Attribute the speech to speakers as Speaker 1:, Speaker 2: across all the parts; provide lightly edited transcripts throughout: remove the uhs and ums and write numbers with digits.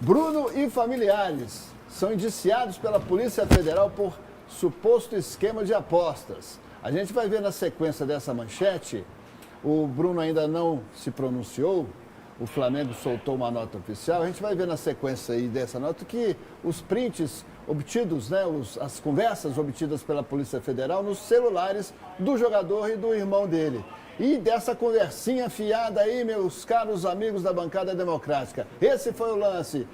Speaker 1: Bruno e familiares são indiciados pela Polícia Federal por suposto esquema de apostas. A gente vai ver na sequência dessa manchete, o Bruno ainda não se pronunciou, o Flamengo soltou uma nota oficial, a gente vai ver na sequência aí dessa nota que os prints obtidos, né, as conversas obtidas pela Polícia Federal nos celulares do jogador e do irmão dele. E dessa conversinha fiada aí, meus caros amigos da bancada democrática. Esse foi o lance.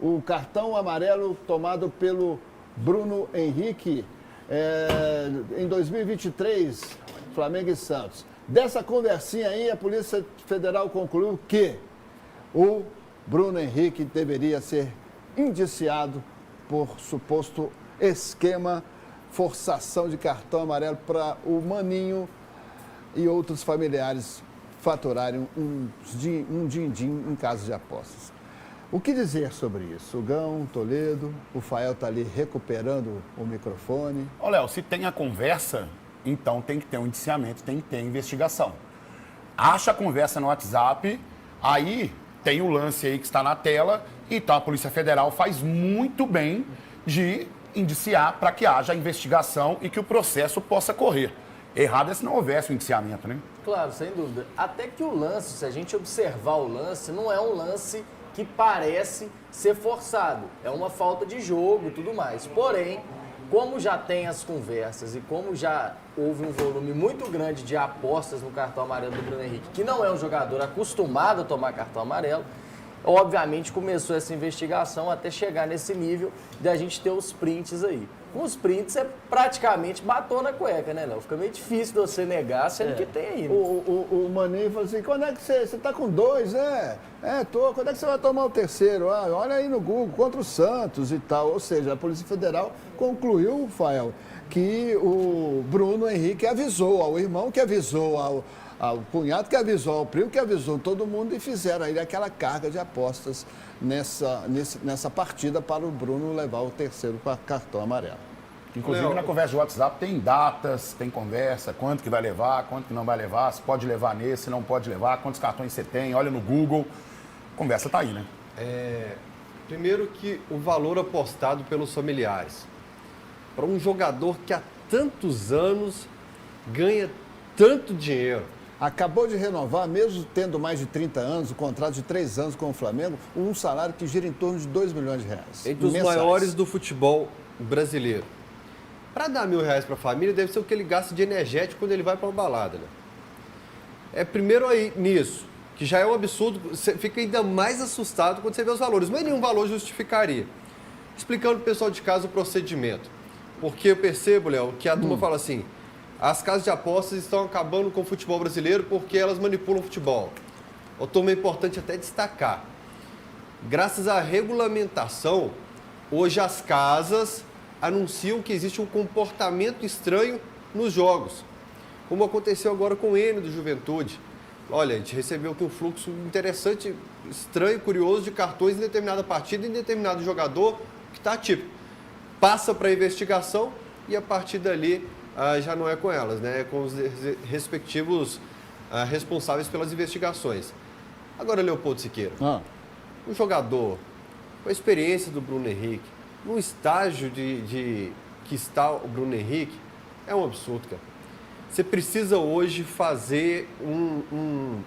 Speaker 1: O cartão amarelo tomado pelo Bruno Henrique em 2023, Flamengo e Santos. Dessa conversinha aí, a Polícia Federal concluiu que o Bruno Henrique deveria ser indiciado por suposto esquema, forçação de cartão amarelo para o Maninho e outros familiares faturarem um din-din em casos de apostas. O que dizer sobre isso? O Gão, Toledo, o Fael está ali recuperando o microfone.
Speaker 2: Ô, Léo, se tem a conversa, então tem que ter um indiciamento, tem que ter investigação. Acha a conversa no WhatsApp, aí tem o lance aí que está na tela, então a Polícia Federal faz muito bem de indiciar para que haja investigação e que o processo possa correr. Errado é se não houvesse o indiciamento, né?
Speaker 3: Claro, sem dúvida. Até que o lance, se a gente observar o lance, não é um lance que parece ser forçado. É uma falta de jogo e tudo mais. Porém, como já tem as conversas e como já houve um volume muito grande de apostas no cartão amarelo do Bruno Henrique, que não é um jogador acostumado a tomar cartão amarelo, obviamente começou essa investigação até chegar nesse nível de a gente ter os prints aí. Com os prints é praticamente batom na cueca, né, Léo? Fica meio difícil de você negar, sendo que tem aí. Né?
Speaker 1: O Maninho falou assim, quando é que você tá com 2, né? Tô. Quando é que você vai tomar o terceiro? Ah, olha aí no Google, contra o Santos e tal. Ou seja, a Polícia Federal concluiu, Fael, que o Bruno Henrique avisou ao irmão, que avisou ao cunhado, que avisou ao primo, que avisou todo mundo e fizeram aí aquela carga de apostas nessa partida para o Bruno levar o terceiro cartão amarelo.
Speaker 2: Inclusive, na conversa de WhatsApp tem datas, tem conversa, quanto que vai levar, quanto que não vai levar, se pode levar nesse, não pode levar, quantos cartões você tem, olha no Google. A conversa tá aí, né?
Speaker 4: Primeiro que o valor apostado pelos familiares. Para um jogador que há tantos anos ganha tanto dinheiro.
Speaker 1: Acabou de renovar, mesmo tendo mais de 30 anos, o contrato de 3 anos com o Flamengo, um salário que gira em torno de 2 milhões de reais.
Speaker 4: Entre os maiores do futebol brasileiro. Para dar R$1.000 para a família, deve ser o que ele gasta de energético quando ele vai para uma balada, né? Primeiro aí nisso, que já é um absurdo, você fica ainda mais assustado quando você vê os valores. Mas nenhum valor justificaria. Explicando para o pessoal de casa o procedimento. Porque eu percebo, Léo, que a turma fala assim, as casas de apostas estão acabando com o futebol brasileiro porque elas manipulam o futebol. O turma, é importante até destacar. Graças à regulamentação, hoje as casas anunciam que existe um comportamento estranho nos jogos. Como aconteceu agora com o N do Juventude. Olha, a gente recebeu aqui um fluxo interessante, estranho, curioso de cartões em determinada partida, em determinado jogador que está atípico. Passa para a investigação e a partir dali já não é com elas, né? É com os respectivos responsáveis pelas investigações. Agora, Leopoldo Siqueira, um jogador com a experiência do Bruno Henrique, no estágio que está o Bruno Henrique, é um absurdo, cara. Você precisa hoje fazer um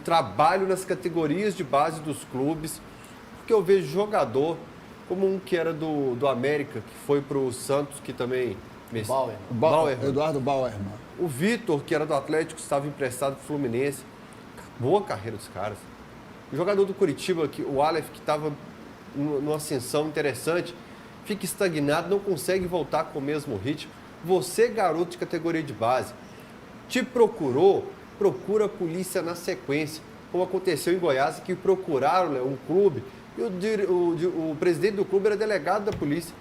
Speaker 4: trabalho nas categorias de base dos clubes, porque eu vejo jogador como um que era do América, que foi para o Santos, que também...
Speaker 1: Eduardo Bauerman.
Speaker 4: O Vitor, que era do Atlético, estava emprestado para o Fluminense. Boa carreira dos caras. O jogador do Curitiba, o Aleph, que estava numa ascensão interessante, fica estagnado, não consegue voltar com o mesmo ritmo. Você, garoto de categoria de base, te procura a polícia na sequência, como aconteceu em Goiás, que procuraram um clube e o presidente do clube era delegado da polícia.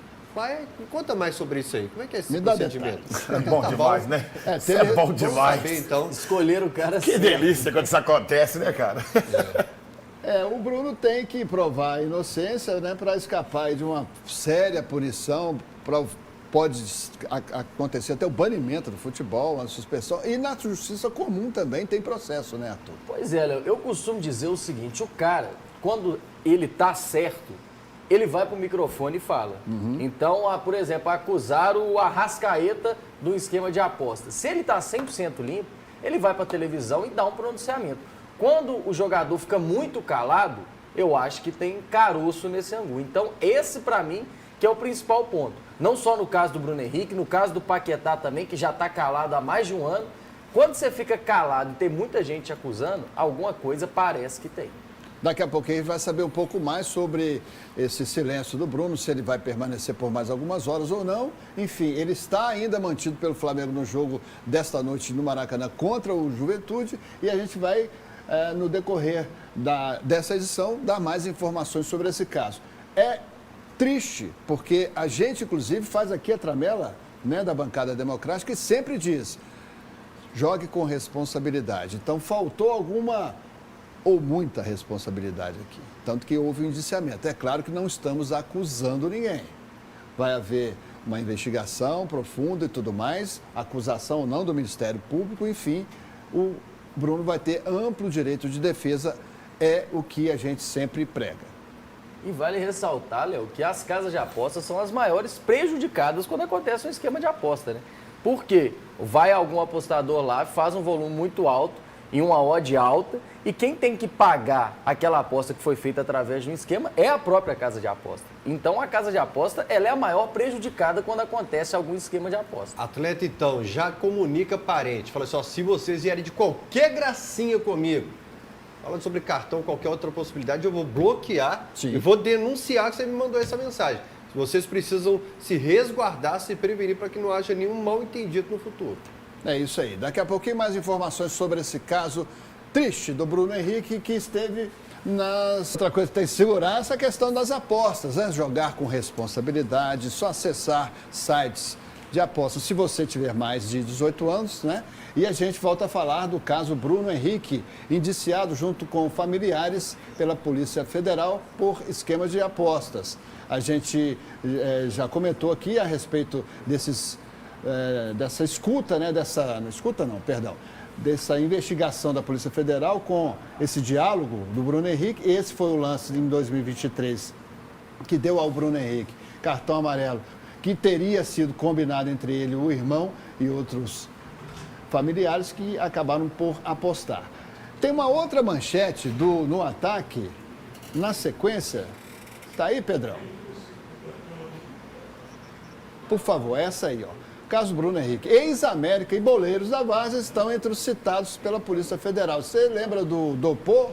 Speaker 4: Conta mais sobre isso aí. Como é que é esse procedimento?
Speaker 2: É bom demais, né? Isso é bom demais.
Speaker 4: Saber, então.
Speaker 3: Escolher o cara
Speaker 2: Que delícia quando isso acontece, né, cara?
Speaker 1: O Bruno tem que provar a inocência, né, para escapar de uma séria punição, pode acontecer até o banimento do futebol, a suspensão, e na justiça comum também tem processo, né, Arthur?
Speaker 3: Pois é, Léo, eu costumo dizer o seguinte, o cara, quando ele tá certo, ele vai pro microfone e fala. Então, por exemplo, acusaram o Arrascaeta do esquema de aposta. Se ele tá 100% limpo, ele vai pra televisão e dá um pronunciamento. Quando o jogador fica muito calado, eu acho que tem caroço nesse angu. Então, esse pra mim que é o principal ponto. Não só no caso do Bruno Henrique, no caso do Paquetá também, que já tá calado há mais de um ano. Quando você fica calado e tem muita gente te acusando, alguma coisa parece que tem.
Speaker 1: Daqui a pouquinho a gente vai saber um pouco mais sobre esse silêncio do Bruno, se ele vai permanecer por mais algumas horas ou não. Enfim, ele está ainda mantido pelo Flamengo no jogo desta noite no Maracanã contra o Juventude e a gente vai, no decorrer dessa edição, dar mais informações sobre esse caso. É triste, porque a gente, inclusive, faz aqui a tramela, né, da bancada democrática e sempre diz, jogue com responsabilidade. Então, faltou alguma ou muita responsabilidade aqui. Tanto que houve um indiciamento. É claro que não estamos acusando ninguém. Vai haver uma investigação profunda e tudo mais, acusação ou não do Ministério Público, enfim, o Bruno vai ter amplo direito de defesa, é o que a gente sempre prega.
Speaker 3: E vale ressaltar, Léo, que as casas de apostas são as maiores prejudicadas quando acontece um esquema de aposta, né? Por quê? Vai algum apostador lá, faz um volume muito alto, em uma odd alta, e quem tem que pagar aquela aposta que foi feita através de um esquema é a própria casa de aposta. Então, a casa de aposta ela é a maior prejudicada quando acontece algum esquema de aposta.
Speaker 4: Atleta, então, já comunica parente. Fala assim, ó, se vocês vierem de qualquer gracinha comigo, falando sobre cartão, qualquer outra possibilidade, eu vou bloquear e vou denunciar que você me mandou essa mensagem. Vocês precisam se resguardar, se prevenir para que não haja nenhum mal entendido no futuro.
Speaker 1: É isso aí. Daqui a pouquinho mais informações sobre esse caso triste do Bruno Henrique, que esteve nas... Outra coisa que tem que segurar é essa questão das apostas, né? Jogar com responsabilidade, só acessar sites de apostas se você tiver mais de 18 anos, né? E a gente volta a falar do caso Bruno Henrique, indiciado junto com familiares pela Polícia Federal por esquemas de apostas. A gente já comentou aqui a respeito dessa escuta, né? Dessa investigação da Polícia Federal com esse diálogo do Bruno Henrique. Esse foi o lance em 2023 que deu ao Bruno Henrique cartão amarelo, que teria sido combinado entre ele, o irmão e outros familiares que acabaram por apostar. Tem uma outra manchete no ataque, na sequência. Tá aí, Pedrão? Por favor, essa aí, ó. Caso Bruno Henrique. Ex-América e boleiros da Várzea estão entre os citados pela Polícia Federal. Você lembra do Dopô?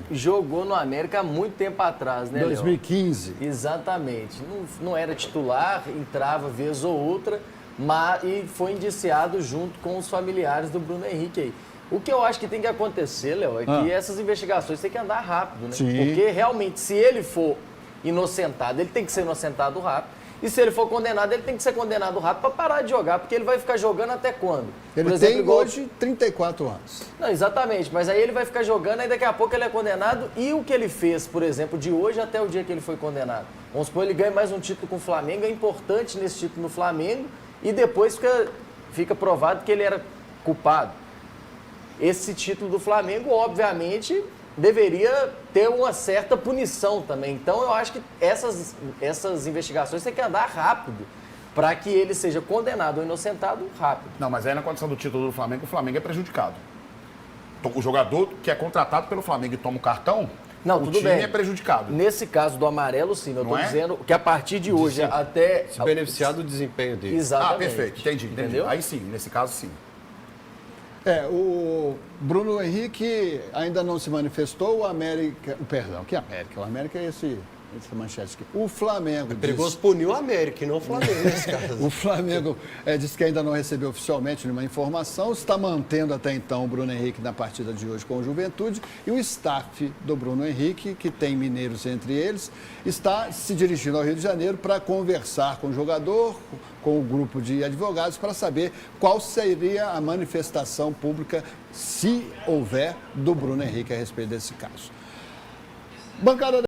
Speaker 3: Jogou no América há muito tempo atrás, né,
Speaker 1: 2015.
Speaker 3: Léo? Exatamente. Não era titular, entrava vez ou outra, e foi indiciado junto com os familiares do Bruno Henrique aí. O que eu acho que tem que acontecer, Léo, é que essas investigações têm que andar rápido, né?
Speaker 1: Sim.
Speaker 3: Porque realmente, se ele for inocentado, ele tem que ser inocentado rápido. E se ele for condenado, ele tem que ser condenado rápido para parar de jogar, porque ele vai ficar jogando até quando?
Speaker 1: Ele
Speaker 3: Por exemplo,
Speaker 1: tem hoje 34 anos.
Speaker 3: Não, exatamente, mas aí ele vai ficar jogando, aí daqui a pouco ele é condenado, e o que ele fez, por exemplo, de hoje até o dia que ele foi condenado? Vamos supor, ele ganha mais um título com o Flamengo, é importante nesse título no Flamengo, e depois fica provado que ele era culpado. Esse título do Flamengo, obviamente, deveria ter uma certa punição também. Então, eu acho que essas investigações têm que andar rápido para que ele seja condenado ou inocentado rápido.
Speaker 2: Não, mas aí na condição do título do Flamengo, o Flamengo é prejudicado. Então, o jogador que é contratado pelo Flamengo e toma o cartão, o time é prejudicado.
Speaker 3: Nesse caso do amarelo, sim. Eu estou dizendo que a partir de hoje até...
Speaker 4: Se beneficiar do desempenho dele.
Speaker 3: Exatamente.
Speaker 2: Ah, perfeito. Entendi.
Speaker 3: Entendeu?
Speaker 2: Aí sim, nesse caso sim.
Speaker 1: O Bruno Henrique ainda não se manifestou, o América... Perdão, que América? O América é essa manchete aqui. O Flamengo...
Speaker 4: É perigoso punir o América e não o Flamengo nesse caso.
Speaker 1: O Flamengo disse que ainda não recebeu oficialmente nenhuma informação, está mantendo até então o Bruno Henrique na partida de hoje com o Juventude, e o staff do Bruno Henrique, que tem mineiros entre eles, está se dirigindo ao Rio de Janeiro para conversar com o jogador, com o grupo de advogados, para saber qual seria a manifestação pública, se houver, do Bruno Henrique a respeito desse caso. Bancada